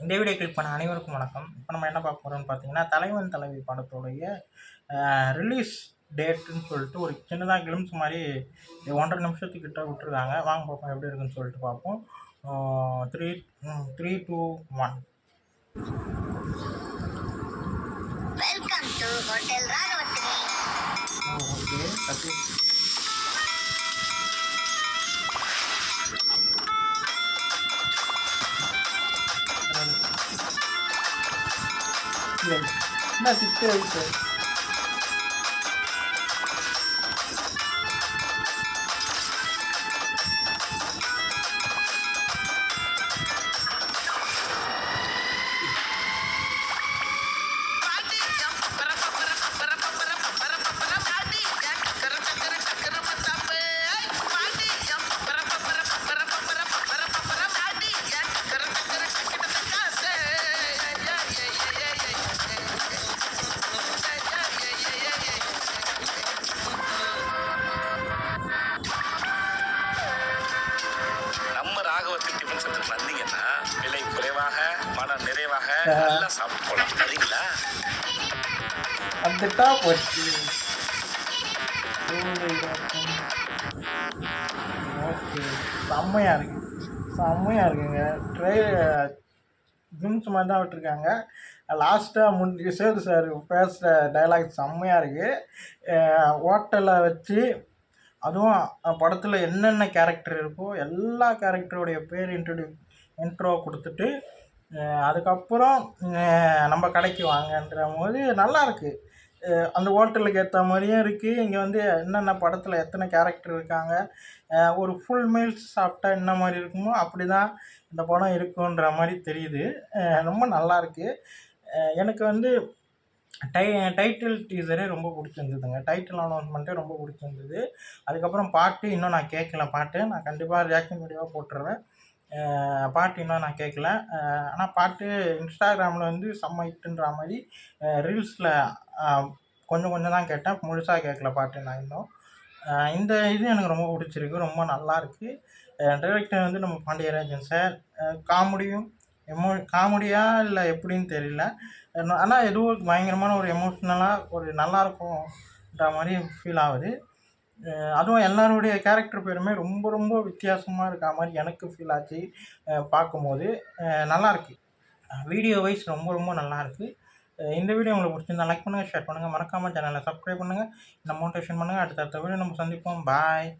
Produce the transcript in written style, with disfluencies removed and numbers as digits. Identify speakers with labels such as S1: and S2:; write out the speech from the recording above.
S1: இந்த video click பண்ண அனைவருக்கும் வணக்கம். இப்போ நம்ம என்ன பார்க்க போகிறோம்னு பார்த்தீங்கன்னா, தலைவன் தலைவி படத்தோடைய ரிலீஸ் டேட்டுன்னு சொல்லிட்டு ஒரு சின்னதாக கிளிம்ஸ் மாதிரி 1.5 நிமிஷத்துக்கிட்ட விட்டுருக்காங்க. வாங்க பார்ப்போம் எப்படி இருக்குன்னு சொல்லிட்டு பார்ப்போம். 3 3 2 1.
S2: வெல்கம் டு ஹோட்டல் ராகவத்தினி.
S1: ஓகே என்ன சித்து வயசு
S3: வந்தீங்கன்னா விலை குறைவாக மன நிறைவாக நல்லா சாப்பிடலாம். சரிங்களா?
S1: வந்துட்டா போச்சு. ஓகே, செம்மையாக இருக்குங்க. ஜிம்ஸ் மாதிரி தான் விட்டுருக்காங்க. லாஸ்ட்டாக சேது சார் பேசுகிற டைலாக் செம்மையாக இருக்குது. ஹோட்டலில் வச்சு அதுவும் படத்தில் என்னென்ன கேரக்டர் இருக்கோ எல்லா கேரக்டருடைய பேர் இன்ட்ரோ கொடுத்துட்டு அதுக்கப்புறம் நம்ம கடைக்கு வாங்கன்ற போது நல்லாயிருக்கு. அந்த ஹோட்டலுக்கு ஏற்ற மாதிரியும் இருக்குது. இங்கே வந்து என்னென்ன படத்தில் எத்தனை கேரக்டர் இருக்காங்க, ஒரு ஃபுல் மீல்ஸ் சாப்பிட்டா என்ன மாதிரி இருக்குமோ அப்படி தான் இந்த படம் இருக்குன்ற மாதிரி தெரியுது. ரொம்ப நல்லாயிருக்கு. எனக்கு வந்து டைட்டில் டீசரே ரொம்ப பிடிச்சிருந்ததுங்க. டைட்டில் அனௌன்ஸ்மெண்ட்டே ரொம்ப பிடிச்சிருந்தது. அதுக்கப்புறம் பாட்டு இன்னும் நான் கேட்கல. பாட்டு நான் கண்டிப்பாக ரியாக்ஷன் வீடியோவாக போட்டுருவேன். பாட்டு இன்னும் நான் கேட்கல. ஆனால் பாட்டு இன்ஸ்டாகிராமில் வந்து செம்ம ஹிட்டுன்ற மாதிரி ரீல்ஸில் கொஞ்சம் தான் கேட்டேன். முழுசாக கேட்கல பாட்டு நான் இன்னும். இந்த இது எனக்கு ரொம்ப பிடிச்சிருக்கு. ரொம்ப நல்லாயிருக்கு. டைரக்டர் வந்து நம்ம பாண்டியராஜன் சார். காமெடியாக இல்லை எப்படின்னு தெரியல. ஆனால் ஏதோ பயங்கரமான ஒரு எமோஷ்னலாக ஒரு நல்லாயிருக்கும்ன்ற மாதிரி ஃபீல் ஆகுது. அதுவும் எல்லாருடைய கேரக்டர் பேருமே ரொம்ப வித்தியாசமாக இருக்கா மாதிரி எனக்கு ஃபீல் ஆச்சு பார்க்கும்போது. நல்லாயிருக்கு. வீடியோ வைஸ் ரொம்ப நல்லாயிருக்கு. இந்த வீடியோ உங்களுக்கு பிடிச்சிருந்தா லைக் பண்ணுங்கள், ஷேர் பண்ணுங்கள், மறக்காமல் சேனலை சப்ஸ்கிரைப் பண்ணுங்கள், இந்த மோட்டிவேஷன் பண்ணுங்கள். அடுத்த வீடியோ நம்ம சந்திப்போம். பாய்.